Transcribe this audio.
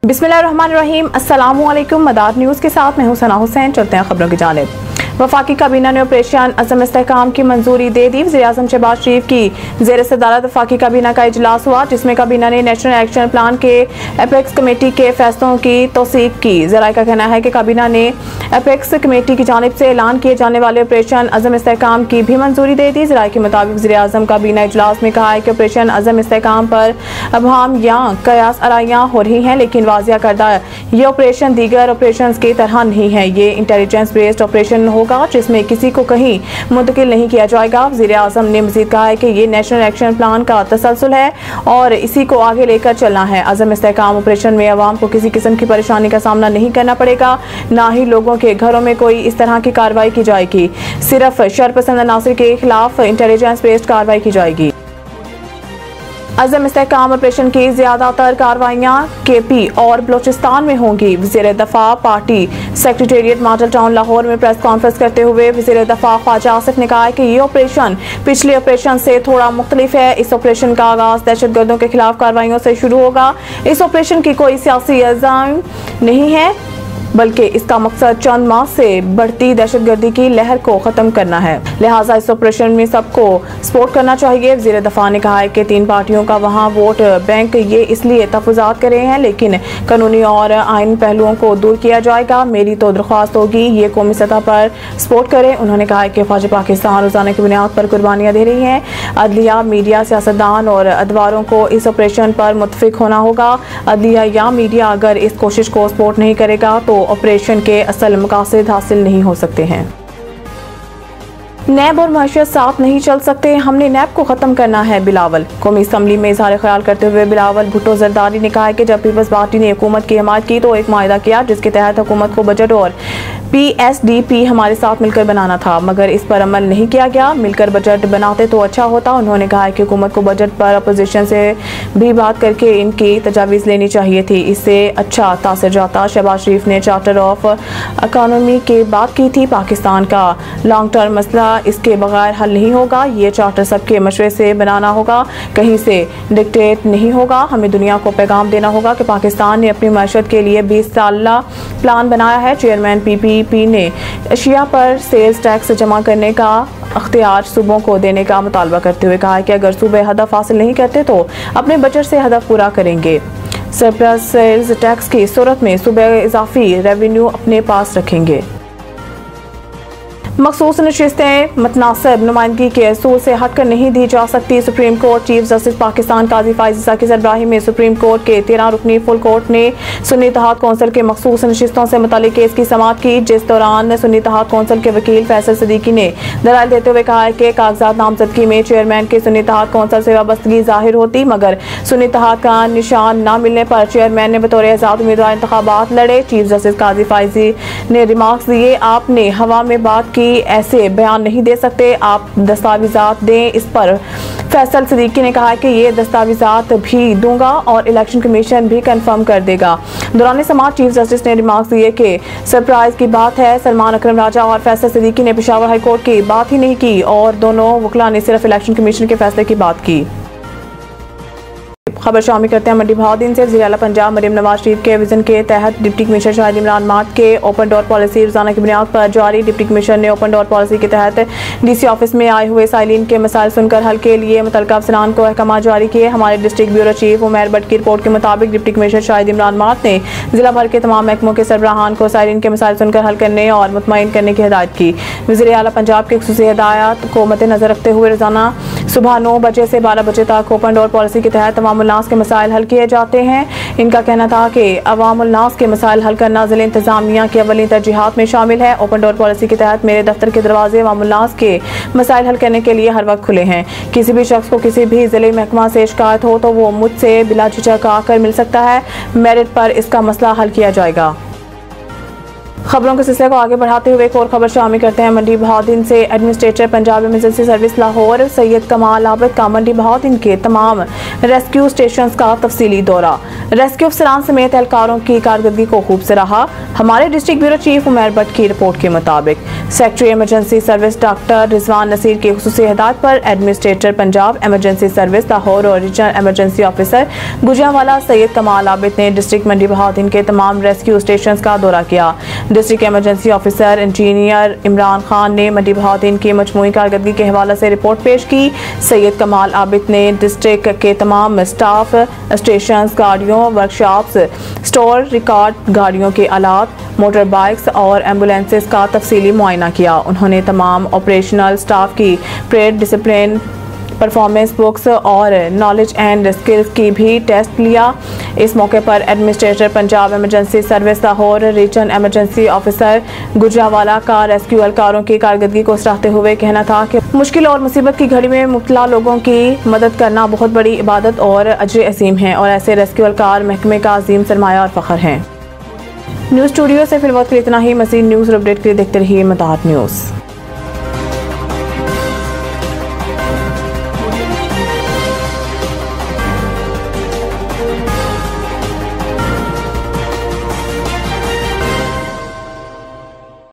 बिस्मिल्लाहिर्रहमानिर्रहीम। अस्सलामुअलैकुम। मदार न्यूज़ के साथ मैं हूं सना हुसैन। चलते हैं खबरों की जानिब। वफाकी काबीना ने ऑपरेशन अज़म इस्तेहकाम की मंजूरी दे दी। वज़ीर-ए-आज़म शहबाज शरीफ की ज़ेर सदारत वफाकी काबीना का इजलास हुआ, जिसमें काबीना ने नेशनल एक्शन प्लान के एपेक्स कमेटी के फैसलों की तौसीक की। ज़राए का कहना है कि काबीना ने एपेक्स कमेटी की जानिब से ऐलान किए जाने वाले ऑपरेशन अज़म इस्तेहकाम की भी मंजूरी दे दी। ज़राए के मुताबिक वज़ीर-ए-आज़म काबीना इजलास में कहा है कि ऑपरेशन अज़म इस्तेहकाम पर अबहम या कयास आराइयाँ हो रही हैं, लेकिन वाज़िया करदा ये ऑपरेशन दीगर ऑपरेशन की तरह नहीं है। ये इंटेलिजेंस बेस्ड ऑपरेशन होगा जिसमें किसी को कहीं मुंतकिल नहीं किया जाएगा। वज़ीर-ए-आज़म ने मज़ीद कहा है कि ये नेशनल एक्शन प्लान का तसलसल है और इसी को आगे लेकर चलना है। अज़म इस्तेहकाम ऑपरेशन में अवाम को किसी किस्म की परेशानी का सामना नहीं करना पड़ेगा, ना ही लोगों के घरों में कोई इस तरह की कार्रवाई की जाएगी। सिर्फ शरपसंद अनासर के खिलाफ इंटेलिजेंस बेस्ड कार्रवाई की जाएगी। अज़म इस्तेहकाम ऑपरेशन की ज़्यादातर कार्रवाइयाँ KP और बलोचिस्तान में होंगी। वज़ीर दफ़ा party secretariat model town Lahore में प्रेस कॉन्फ्रेंस करते हुए वज़ीर दफ़ा ख्वाजा आसिफ ने कहा है कि ये ऑपरेशन पिछले ऑपरेशन से थोड़ा मुख्तलिफ है। इस ऑपरेशन का आगाज़ दहशतगर्दों के खिलाफ कार्रवाइयों से शुरू होगा। इस ऑपरेशन की कोई सियासी अज़ाम नहीं है, बल्कि इसका मकसद चंद माह से बढ़ती दहशतगर्दी की लहर को खत्म करना है। लिहाजा इस ऑपरेशन में सबको सपोर्ट करना चाहिए। वज़ीर दफ़ा ने कहा है कि 3 पार्टियों का वहाँ वोट बैंक ये इसलिए तहफ़्फ़ुज़ात कर रहे हैं, लेकिन कानूनी और आइन पहलुओं को दूर किया जाएगा। मेरी तो दरख्वास्त होगी ये कौमी सतह पर सपोर्ट करें। उन्होंने कहा है कि फ़ौज पाकिस्तान रोज़ाना की बुनियाद पर कुर्बानियाँ दे रही हैं। अदलिया, मीडिया, सियासतदान और अदवारों को इस ऑपरेशन पर मुत्तफ़िक होना होगा। अदलिया या मीडिया अगर इस कोशिश को सपोर्ट नहीं करेगा तो ऑपरेशन के असल मकासद हासिल नहीं हो सकते हैं। नैब और मईशत साथ नहीं चल सकते, हमने नैब को खत्म करना है। बिलावल कौमी असम्बली में इज़हार ख्याल करते हुए बिलावल भुट्टो जरदारी ने कहा है कि जब पीपल्स पार्टी ने हुकूमत की हमायत की तो एक मुआहदा किया जिसके तहत हुकूमत को बजट और PSDP हमारे साथ मिलकर बनाना था, मगर इस पर अमल नहीं किया गया। मिलकर बजट बनाते तो अच्छा होता। उन्होंने कहा है कि हुकूमत को बजट पर अपोजिशन से भी बात करके इनकी तजावीज़ लेनी चाहिए थी, इससे अच्छा तासर जाता। शहबाज शरीफ ने चार्टर ऑफ इकोनॉमी की बात की थी। पाकिस्तान का लॉन्ग टर्म मसला इसके बगैर हल नहीं होगा। ये चार्टर सबके मशवरे से बनाना होगा, कहीं से डिक्टेट नहीं होगा। हमें दुनिया को पैगाम देना होगा कि पाकिस्तान ने अपनी मैशत के लिए 20 साला प्लान बनाया है। चेयरमैन PPP ने अशिया पर सेल्स टैक्स जमा करने का अख्तियार सूबों को देने का मुतालबा करते हुए कहा है कि अगर सूबे हदफ हासिल नहीं करते तो अपने बजट से हदफ पूरा करेंगे। सरप्लस सेल्स टैक्स की सूरत में सूबे इजाफी रेवेन्यू अपने पास रखेंगे। मखसूस नशिस्तें मतनासिब नुमाइंदगी के असूल से हटकर नहीं दी जा सकती। Supreme Court chief justice Pakistan Qazi Faez Isa की सरबराही में सुप्रीम कोर्ट के 13 रुकनी फुल कोर्ट ने सुन्नी इत्तेहाद कौंसिल के मखसूस नशिस्तों से मुतालिक केस की समाअत की, जिस दौरान सुन्नी इत्तेहाद कौंसिल के वकील फैसल सिद्दीकी ने दलाइल देते हुए कहा है कि कागजात नामजदगी में चेयरमैन की सुन्नी इत्तेहाद कौंसिल से वाबस्तगी जाहिर होती, मगर सुन्नी इत्तेहाद का निशान न मिलने पर चेयरमैन ने बतौर आज़ाद उम्मीदवार इंतखाबात लड़े। चीफ जस्टिस काजी फाइज़ी ने रिमार्क्स दिए, आपने हवा में बात की, ऐसे बयान नहीं दे सकते, आप दस्तावेजात दें। इस पर फैसल सिद्दीकी ने कहा कि ये दस्तावेजात भी दूंगा और इलेक्शन कमीशन भी कंफर्म कर देगा। दौरान समाअत चीफ जस्टिस ने रिमार्क्स दिए कि सरप्राइज की बात है, सलमान अकरम राजा और फैसल सिद्दीकी ने पेशावर हाई कोर्ट की बात ही नहीं की और दोनों वकला ने सिर्फ इलेक्शन कमीशन के फैसले की बात की। खबर शामिल करते हैं मंडी बहाउद्दीन से। वज़ीर आला पंजाब मरीम नवाज शरीफ के विजन के तहत deputy commissioner Shahid Imran mart के ओपन डोर पॉलिसी रोजाना की बुनियाद पर जारी। डिप्टी कमिश्नर ने ओपन डोर पॉलिसी के तहत DC ऑफिस में आए हुए साइलिन के मसाइल सुनकर हल के लिए मुतल्लिका अफसरान को अहकाम जारी किए। हमारे district bureau chief Umair Bhatt की रिपोर्ट के मुताबिक deputy commissioner Shahid Imran mart ने जिला भर के तमाम महकमों के सरबराहान को साइलिन के मसाइल सुनकर हल करने और मुतमईन करने की हिदायत की। वज़ीर आला पंजाब की खुसूसी हिदायत को मद्देनजर रखते हुए रोजाना सुबह 9 बजे से 12 बजे तक ओपन डोर पॉलिसी के तहत अवामुल नास के मसाइल हल किए जाते हैं। इनका कहना था कि अवामुल नास के मसाइल हल करना ज़िला इंतजामिया की अवली तरजीहात में शामिल है। ओपन डोर पॉलिसी के तहत मेरे दफ्तर के दरवाजे अवामुल नास के मसाइल हल करने के लिए हर वक्त खुले हैं। किसी भी शख्स को किसी भी ज़िले महकमा से शिकायत हो तो वो मुझसे बिला झिझक आकर मिल सकता है। मेरिट पर इसका मसला हल किया जाएगा। खबरों के सिलसिले को आगे बढ़ाते हुए एक और खबर शामिल करते हैं। मंडी बहाउद्दीन से administrator Punjab emergency service Lahore Syed Kamal Abid का मंडी बहाउद्दीन के तमाम रेस्क्यू स्टेशंस का तफसीली दौरा। रेस्क्यू अफसरान समेत एहलकारों की कारकर्दगी को खूब सराहा। हमारे district bureau chief Umar Bhatt की रिपोर्ट के मुताबिक secretary emergency service doctor Rizwan Naseer की खुसूसी हिदायत पर administrator Punjab emergency service Lahore और regional emergency officer Gujranwala Syed Kamal Abid ने डिस्ट्रिक्ट मंडी बहाउद्दीन के तमाम रेस्क्यू स्टेशन का दौरा किया। District emergency officer engineer Imran Khan ने मंडी बहाउद्दीन की मजमूई कारकर्दगी के हवाले से रिपोर्ट पेश की। सैयद कमाल आबिद ने डिस्ट्रिक्ट के तमाम स्टाफ, स्टेशन, गाड़ियों, वर्कशॉप्स, स्टोर, रिकॉर्ड गाड़ियों के आलात, मोटर बाइक्स और एम्बुलेंसेस का तफसीली मुआयना किया। उन्होंने तमाम ऑपरेशनल स्टाफ की परेड, डिसिप्लिन, परफॉर्मेंस बुक्स और नॉलेज एंड स्किल्स की भी टेस्ट लिया। इस मौके पर administrator Punjab emergency service Lahore, regional emergency officer Gujranwala का रेस्क्यू एहलकारों की कारकर्दगी को सराहते हुए कहना था कि मुश्किल और मुसीबत की घड़ी में मुब्तला लोगों की मदद करना बहुत बड़ी इबादत और अजर अजीम है और ऐसे रेस्क्यू एहलकार महकमे का अजीम सरमाया और फख्र हैं। न्यूज़ स्टूडियो से फिलहाल इतना ही। मज़ीद न्यूज़ और अपडेट के लिए देखते रहिए मदार न्यूज़।